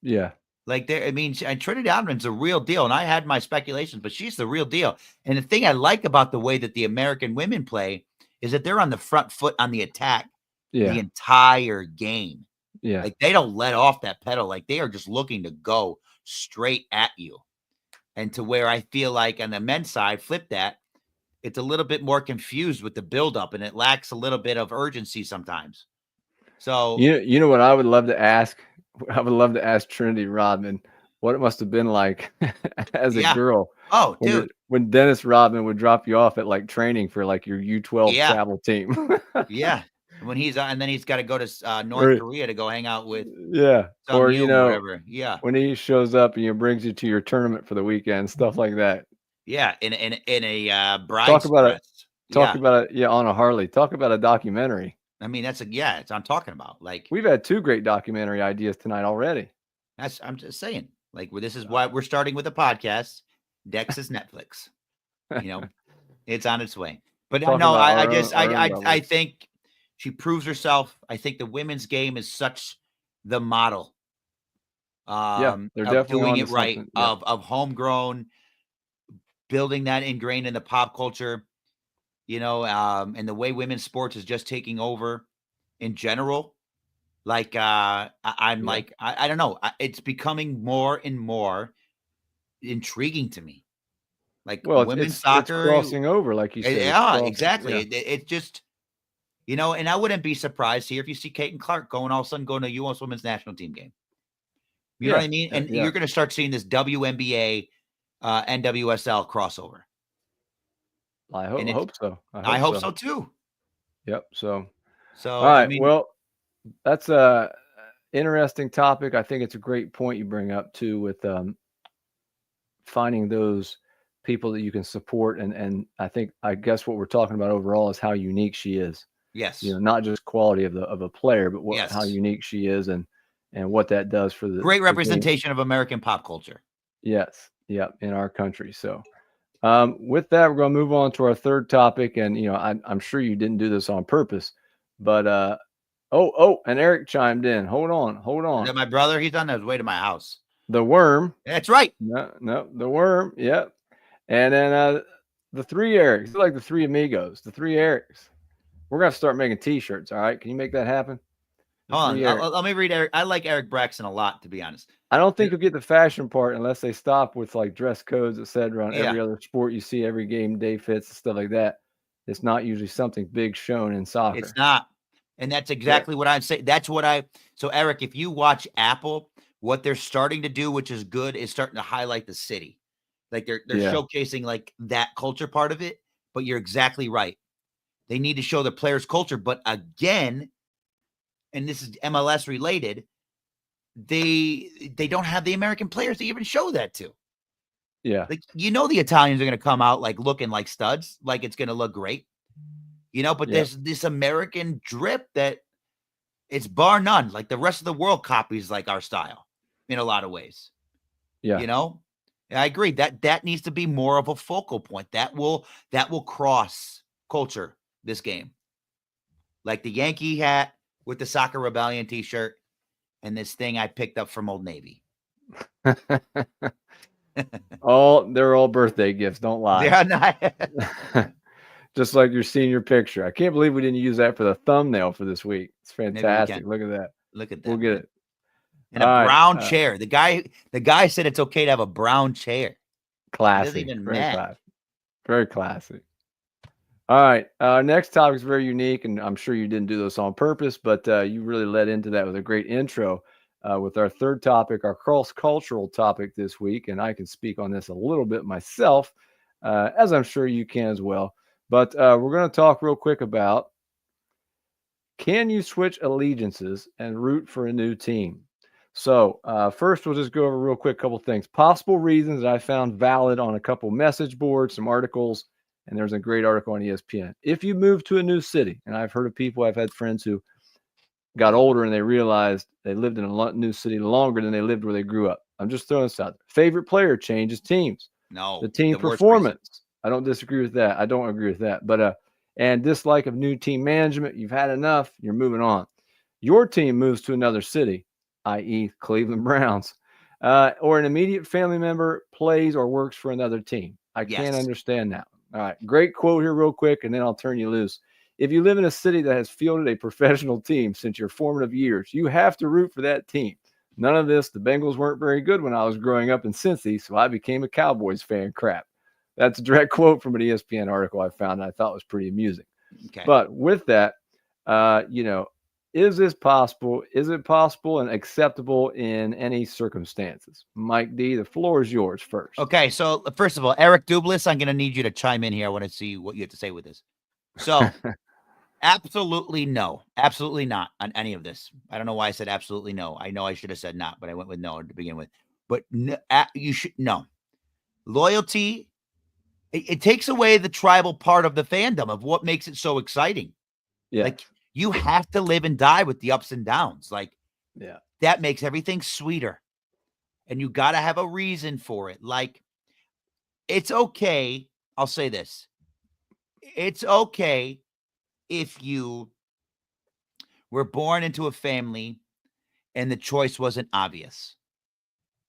Yeah. Like I mean, and Trinity Rodman's a real deal, and I had my speculations, but she's the real deal. And the thing I like about the way that the American women play is that they're on the front foot on the attack the entire game. Yeah, like they don't let off that pedal. Like they are just looking to go straight at you. And to where I feel like on the men's side, flip that, it's a little bit more confused with the buildup, and it lacks a little bit of urgency sometimes. So you know what I would love to ask. I would love to ask Trinity Rodman what it must have been like as a girl. Oh, dude. When Dennis Rodman would drop you off at like training for like your U12 travel team. Yeah. When he's and then he's got to go to North Korea to go hang out with or you know whatever. When he shows up and brings you to your tournament for the weekend, stuff like that. Yeah, in a bride's Talk about it on a Harley. Talk about a documentary. I mean, it's I'm talking about. Like we've had 2 great documentary ideas tonight already. I'm just saying. Like this is why we're starting with a podcast. Dex is Netflix. You know, it's on its way. But no, I think she proves herself. I think the women's game is such the model. They're definitely doing it right. Of homegrown, building that ingrained in the pop culture. You know, and the way women's sports is just taking over in general. Like, I don't know. It's becoming more and more intriguing to me. Like women's soccer, it's crossing over, like you said. Yeah, exactly. Yeah. It just, you know, and I wouldn't be surprised here if you see Kate and Clark all of a sudden going to U.S. women's national team game. You know what I mean? And you're going to start seeing this WNBA, NWSL crossover. I hope so. I hope so too. Yep. So all right. I mean, well, that's a interesting topic. I think it's a great point you bring up too, with finding those people that you can support, and I guess what we're talking about overall is how unique she is. Yes. You know, not just quality of a player, but how unique she is, and what that does for the great representation of American pop culture. Yes. Yep. In our country. So. With that, we're going to move on to our third topic, and I'm sure you didn't do this on purpose, but and Eric chimed in. Hold on. Is that my brother? He's on his way to my house. The worm. That's right. No, the worm. Yep. And then the 3 Erics, like the 3 amigos, the 3 Erics. We're going to start making T-shirts. All right, can you make that happen? The Hold on. free Eric. Let me read Eric. I like Eric Braxton a lot, to be honest. I don't think you'll get the fashion part unless they stop with like dress codes, etc. On every Yeah. other sport you see, every game, day fits, and stuff like that. It's not usually something big shown in soccer. It's not. And that's exactly what I'm saying. That's what so Eric, if you watch Apple, what they're starting to do, which is good, is starting to highlight the city. Like they're showcasing like that culture part of it. But you're exactly right. They need to show the players' culture. But again, and this is MLS related, they don't have the American players to even show that to. Yeah. Like, the Italians are going to come out like looking like studs, like it's going to look great. But there's this American drip that it's bar none. Like the rest of the world copies like our style in a lot of ways. Yeah. I agree that needs to be more of a focal point. That will cross culture this game. Like the Yankee hat with the Soccer Rebellion t-shirt and this thing I picked up from Old Navy. They're all birthday gifts. Don't lie. They're not. Just like your senior picture. I can't believe we didn't use that for the thumbnail for this week. It's fantastic. Look at that. Look at that. We'll get it. And a brown chair. The guy said it's okay to have a brown chair. Classy. Even very match. classy. Very classy. All right. Next topic is very unique, and I'm sure you didn't do this on purpose, but you really led into that with a great intro with our third topic, our cross-cultural topic this week, and I can speak on this a little bit myself, as I'm sure you can as well. But we're going to talk real quick about, can you switch allegiances and root for a new team? So first, we'll just go over real quick a couple things. Possible reasons that I found valid on a couple message boards, some articles, and there's a great article on ESPN. If you move to a new city, and I've heard of people, I've had friends who got older and they realized they lived in a new city longer than they lived where they grew up. I'm just throwing this out there. Favorite player changes teams. No. The team performance. I don't disagree with that. I don't agree with that. But and dislike of new team management. You've had enough. You're moving on. Your team moves to another city, i.e. Cleveland Browns, or an immediate family member plays or works for another team. I can't understand that. All right. Great quote here real quick, and then I'll turn you loose. If you live in a city that has fielded a professional team since your formative years, you have to root for that team. None of this, the Bengals weren't very good when I was growing up in Cincy, so I became a Cowboys fan crap. That's a direct quote from an ESPN article I found and I thought was pretty amusing. Okay. But with that, is this possible? Is it possible and acceptable in any circumstances? Mike D., the floor is yours first. Okay, so first of all, Eric Dublis, I'm going to need you to chime in here. I want to see what you have to say with this. So, absolutely no. Absolutely not on any of this. I don't know why I said absolutely no. I know I should have said not, but I went with no to begin with. But no, you should no. Loyalty, it takes away the tribal part of the fandom of what makes it so exciting. Yeah. Like, you have to live and die with the ups and downs. Like, yeah, that makes everything sweeter. And you got to have a reason for it. Like, it's okay. I'll say this. It's okay if you were born into a family and the choice wasn't obvious.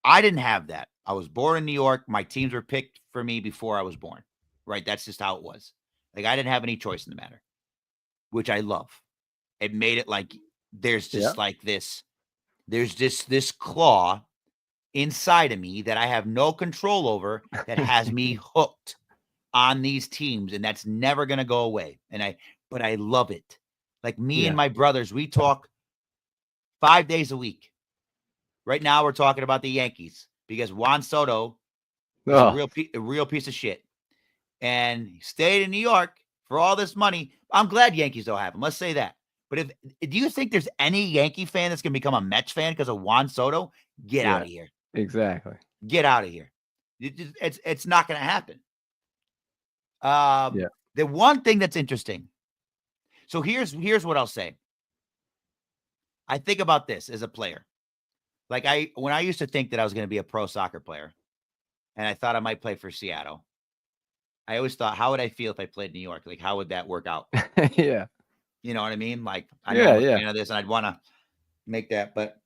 I didn't have that. I was born in New York. My teams were picked for me before I was born, right? That's just how it was. Like, I didn't have any choice in the matter, which I love. It made it like there's just like this, there's this claw inside of me that I have no control over that has me hooked on these teams, and that's never going to go away. But I love it. Like me and my brothers, we talk 5 days a week. Right now, we're talking about the Yankees because Juan Soto is a real piece of shit. And he stayed in New York for all this money. I'm glad Yankees don't have him. Let's say that. But do you think there's any Yankee fan that's going to become a Mets fan because of Juan Soto? Get out of here. Exactly. Get out of here. It's not going to happen. The one thing that's interesting. So here's what I'll say. I think about this as a player. Like when I used to think that I was going to be a pro soccer player and I thought I might play for Seattle, I always thought, how would I feel if I played in New York? Like, how would that work out? Yeah. You know what I mean? Like, I know I'm a fan of this and I'd want to make that, but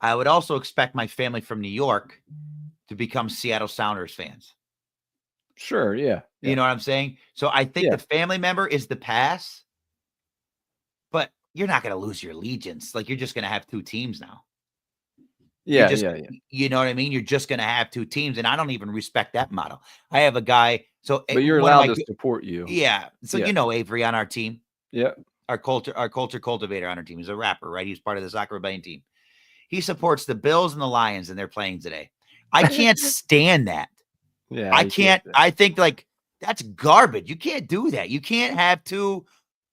I would also expect my family from New York to become Seattle Sounders fans. Sure. Yeah. You know what I'm saying? So I think the family member is the pass, but you're not going to lose your allegiance. Like, you're just going to have 2 teams now. Yeah, yeah. You know what I mean? You're just going to have 2 teams, and I don't even respect that model. I have a guy. So But you're one of allowed my to support you. yeah. So Yeah. you know Avery on our team, Yeah. our culture cultivator on our team. He's a rapper, right? He's part of the Soccer Rebellion team. He supports the Bills and the Lions, and they're playing today. I can't stand that. Yeah. I you can't. do that. I think like that's garbage. You can't do that. You can't have 2.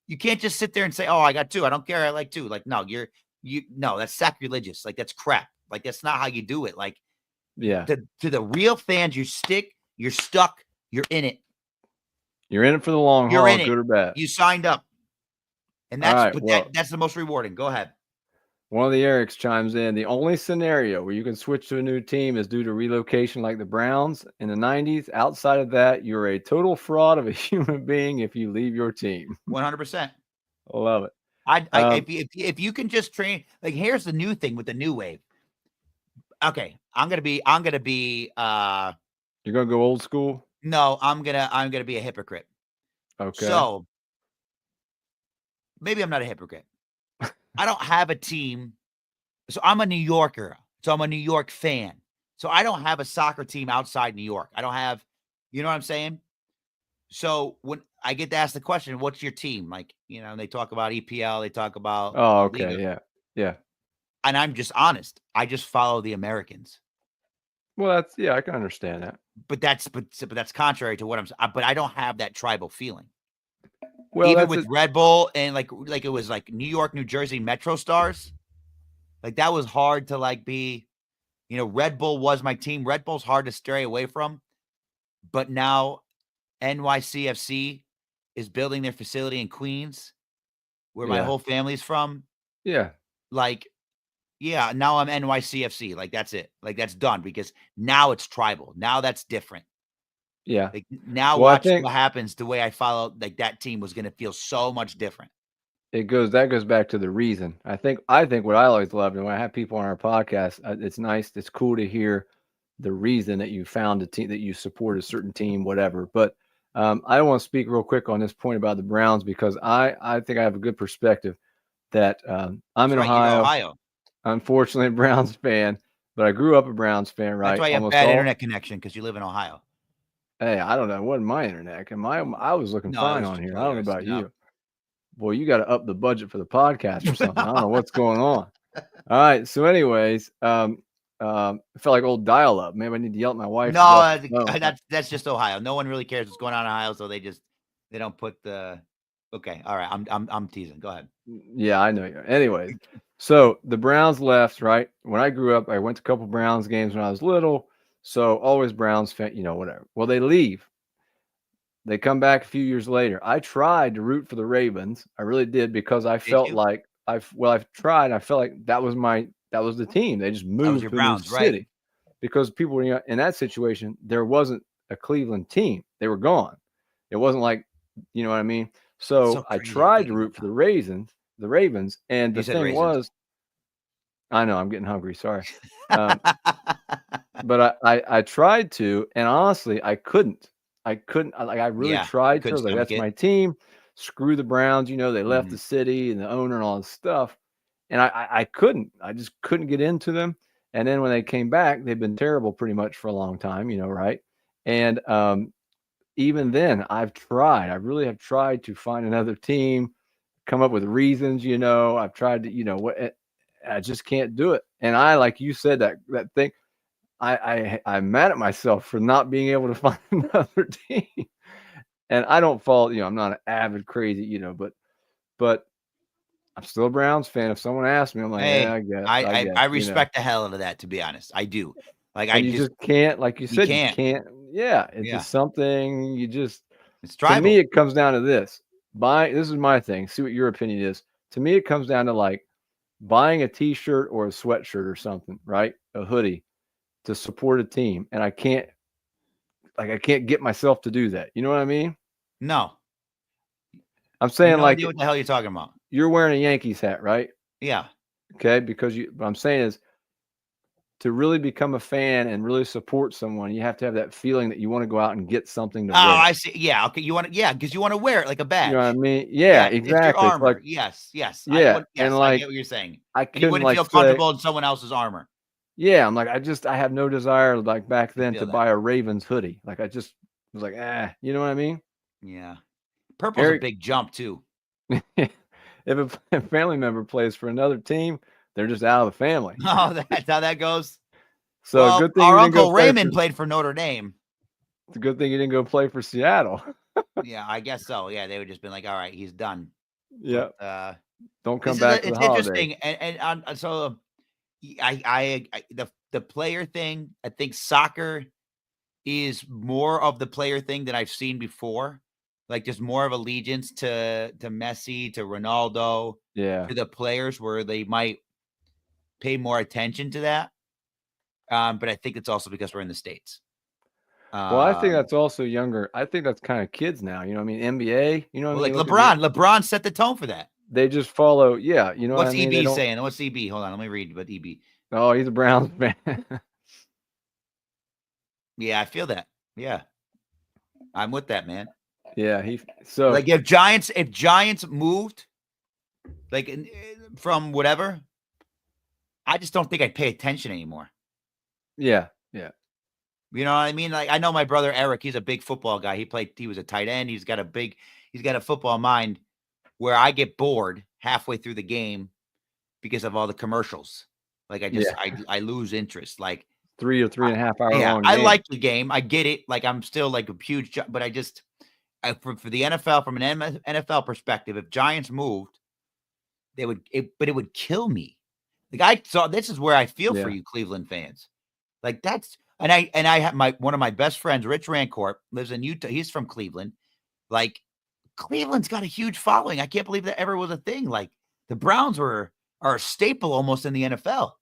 You can't just sit there and say, "Oh, I got 2. I don't care. I like 2." Like, no, no, that's sacrilegious. Like, that's crap. Like, that's not how you do it. Like, Yeah. to the real fans, you're stuck, you're in it. You're in it for the long You're haul, in it. good or bad. You signed up. And All that's right, well, that's the most rewarding. Go ahead. one of the Erics chimes in. The only scenario where you can switch to a new team is due to relocation, like the Browns in the 90s. Outside of that, you're a total fraud of a human being if you leave your team. 100%. I love it. If you can just train, like, here's the new thing with the new wave. Okay, I'm gonna be You're gonna go old school? no, I'm gonna be a hypocrite. Okay. So maybe I'm not a hypocrite. I don't have a team. So I'm a New Yorker. So I'm a New York fan. So I don't have a soccer team outside New York. I don't have, you know what I'm saying? So when I get to ask the question, what's your team? Like, you know, they talk about EPL, they talk about Oh, La okay. Liga. Yeah. Yeah. And I'm just honest. I just follow the Americans. Well, I can understand that. But that's contrary to what but I don't have that tribal feeling. Well, Even that's with it. Red Bull and like it was like New York, New Jersey Metro Stars. Like, that was hard to like be, you know, Red Bull was my team. Red Bull's hard to stray away from. But now NYCFC is building their facility in Queens, where my Yeah. whole family's from. Yeah. Like, yeah, now I'm NYCFC. Like, that's it. Like, that's done because now it's tribal. Now that's different. Yeah. Like, now Well, I watch think what happens. The way I follow, like, that team was going to feel so much different. that goes back to the reason. I think what I always loved, and when I have people on our podcast, it's nice, it's cool to hear the reason that you found a team, that you support a certain team, whatever. But I want to speak real quick on this point about the Browns, because I think I have a good perspective that I'm That's in right. You're Ohio. Ohio. Unfortunately, a Browns fan, but I grew up a Browns fan, right? That's why you have Almost bad all. internet connection, because you live in Ohio. Hey, I don't know. It wasn't my internet. I was looking No, it fine was on just here. I don't know yours. about No. you. Boy, you got to up the budget for the podcast or something. I don't know what's going on. All right. So, anyways, I felt like old dial-up. Maybe I need to yell at my wife. to get off the phone. that's just Ohio. No one really cares what's going on in Ohio, so they don't put the. Okay, all right. I'm teasing. Go ahead. Yeah, I know you. Anyways, so the Browns left, right? When I grew up, I went to a couple Browns games when I was little. So always Browns fan, whatever. Well, they leave. They come back a few years later. I tried to root for the Ravens. I really did, because I Did felt you? like I've tried. I felt like that was the team. They just That was moved your to a new Browns, right? city, because people were in that situation. There wasn't a Cleveland team. They were gone. It wasn't like, you know what I mean? So I crazy to tried think to about root for the Ravens, and You the said thing raisins. was, I know I'm getting hungry. Sorry. But I tried to, and honestly, I couldn't. I really Yeah, you tried to. I couldn't was like, stomach that's it. my team. Screw the Browns. They left the Mhm. city and the owner and all this stuff. And I couldn't. I just couldn't get into them. And then when they came back, they've been terrible pretty much for a long time, right? And even then, I've tried. I really have tried to find another team, come up with reasons. I've tried to, I just can't do it. And like you said, that thing. I'm mad at myself for not being able to find another team. And I don't fall, I'm not an avid crazy, but I'm still a Browns fan. If someone asks me, I'm like, yeah, Hey, I guess, I respect the hell out of that, to be honest. I do. Like, And you just can't, like you you said, you can't. can't. Yeah, it's Yeah. just something It's to tribal. me, it comes down to this. This is my thing. See what your opinion is. To me, it comes down to like buying a t-shirt or a sweatshirt or something, right? A hoodie to support a team. And I can't get myself to do that. You know what I mean? No. I'm saying, No like, idea what the hell you're talking about. you're wearing a Yankees hat, right? Yeah. Okay, because what I'm saying is, to really become a fan and really support someone, you have to have that feeling that you want to go out and get something to Oh, wear. I see. Yeah. Okay. You want to, yeah, because you want to wear it like a You know what I badge. mean? Yeah, It's your exactly. It's like, armor. Yes. Yes. yeah, Yes. and I like get what you're saying. I And you couldn't wouldn't like feel say, comfortable in someone else's armor. yeah, I'm like, I have no desire like back I then feel to that. buy a Ravens hoodie. Like I just was like, you know what I mean? Yeah. Purple's a Eric, big jump too. if a family member plays for another team, they're just out of the family. Oh, that's how that goes. So Well, good thing our you didn't go Uncle play Raymond for. played for Notre Dame. It's a good thing you didn't go play for Seattle. Yeah, I guess so. Yeah, they would just been like, all right, he's done. Yeah, But don't come back for the it's holidays. interesting. And so the player thing, I think soccer is more of the player thing that I've seen before. Like there's more of allegiance to Messi, to Ronaldo, Yeah. to the players where they might pay more attention to that. But I think it's also because we're in the States. Well, I think that's also younger. I think that's kind of kids now. You know what I mean? NBA, you know what Well, I mean? like Look at LeBron set the tone for that. they just follow. Yeah, you know what I What's mean? They EB don't. saying? What's EB? Hold on, let me read what EB. Oh, he's a Browns fan. Yeah, I feel that. Yeah, I'm with that, man. Yeah, so Like if Giants moved, like from whatever, I just don't think I'd pay attention anymore. yeah. You know what I mean? Like I know my brother Eric, he's a big football guy. He was a tight end. He's got a football mind where I get bored halfway through the game because of all the commercials. Like I lose interest. Like 3 or 3.5 hour yeah, long I game. like the game. I get it. Like I'm still like a huge, but for the NFL, from an NFL perspective, if Giants moved, but it would kill me. Like I saw, this is where I feel for Yeah. you, Cleveland fans. Like I have one of my best friends, Rich Rancourt, lives in Utah. He's from Cleveland. Like Cleveland's got a huge following. I can't believe that ever was a thing. Like the Browns are a staple almost in the NFL.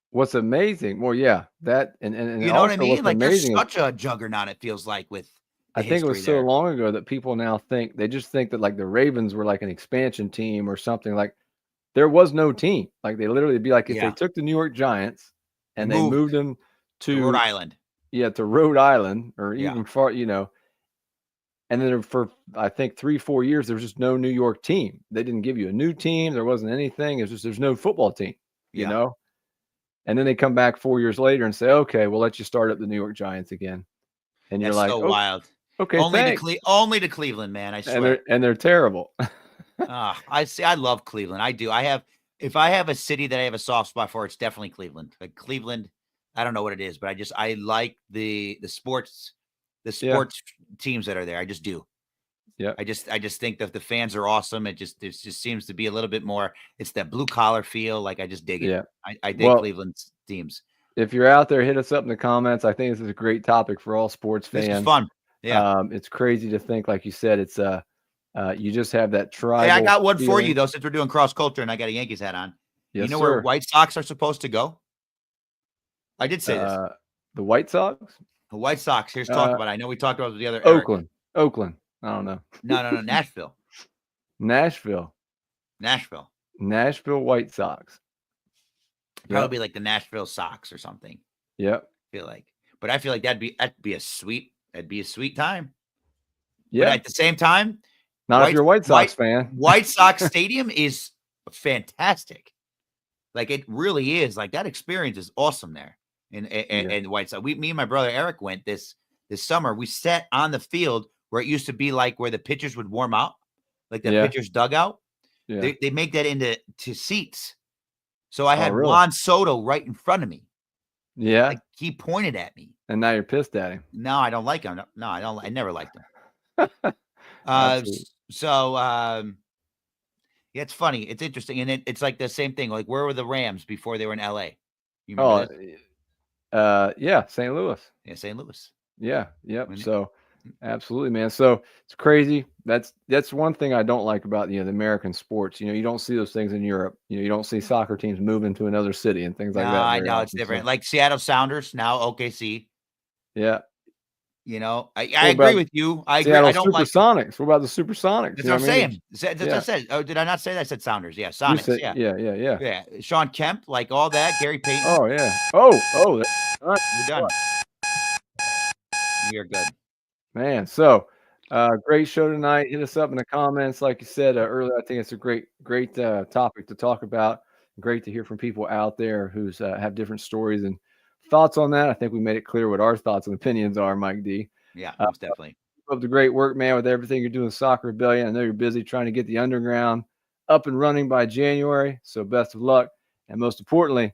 What's amazing? Well, yeah, that and You know what I also what's mean? Like they're amazing is such a juggernaut. It feels like with the I think it was history so there. long ago that people now think they just think that like the Ravens were like an expansion team or something. Like there was no team. Like they literally be like if they Yeah. took the New York Giants and they Moved moved them to Rhode to Island. to Rhode Island or Yeah. even far, and then for I think 3-4 years there was just no New York team. They didn't give you a new team. There wasn't anything. It's just there's no football team. You Yeah. know. And then they come back 4 years later and say, "Okay, we'll let you start up the New York Giants again." And you're That's like, so "Oh, wild. okay, Only thanks." to Cleveland, man. I swear. And they're terrible. I love Cleveland. I do. If I have a city that I have a soft spot for, it's definitely Cleveland. Like Cleveland, I don't know what it is, but I like the sports teams that are there. I just do. Yeah. I just think that the fans are awesome. It just seems to be a little bit more. It's that blue collar feel. Like I just dig it. Yeah. I dig Cleveland's teams. If you're out there, hit us up in the comments. I think this is a great topic for all sports fans. This is fun. Yeah. It's crazy to think, like you said, it's you just have that tribal. Hey, I got one for feeling. you though, since we're doing cross culture and I got a Yankees hat on. Yes, you know sir. where White Sox are supposed to go? I did say this. The White Sox? The White Sox. Here's talk about it. I know we talked about it with the other Oakland. I don't know. No, Nashville. Nashville White Sox. Probably like the Nashville Sox or something. Yep. But I feel like that'd be a sweet time. Yeah. But at the same time, not if you're a White Sox fan. White Sox Stadium is fantastic. Like it really is. Like that experience is awesome there. And White Sox. Me and my brother Eric went this summer. We sat on the field where it used to be like where the pitchers would warm out, like the pitchers dugout. Yeah. They make that into seats. So I had really? Juan Soto right in front of me. Yeah. Like he pointed at me. And now you're pissed at him. No, I don't like him. No, I don't. I never liked him. Yeah, it's funny. It's interesting. And it's like the same thing. Like, where were the Rams before they were in LA? You remember this? Yeah, St. Louis. Yeah, St. Louis. Yeah, yep. So absolutely, man. So it's crazy. That's one thing I don't like about the American sports. You don't see those things in Europe. You don't see soccer teams moving to another city and things like that. I know it's different. Like Seattle Sounders, now OKC. Yeah. You know, I What agree about with you. I agree. Seattle I don't like. Supersonics? What about the Supersonics? That's You know what I'm what I mean? saying. That's what I Yeah. said. Oh, did I not say that? I said Sounders. Yeah, You Sonics. said, Yeah, yeah. yeah. Sean Kemp, like all that. Gary Payton. Oh, yeah. Oh, that's right. We're done. We are good. Man, so great show tonight. Hit us up in the comments. Like you said earlier, I think it's a great topic to talk about. Great to hear from people out there who's have different stories and thoughts on that. I think we made it clear what our thoughts and opinions are, Mike D. Yeah, most definitely. Keep up the great work, man, with everything you're doing with Soccer Rebellion. I know you're busy trying to get the underground up and running by January. So best of luck. And most importantly,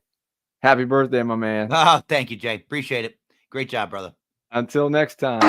happy birthday, my man. Oh, thank you, Jay. Appreciate it. Great job, brother. Until next time.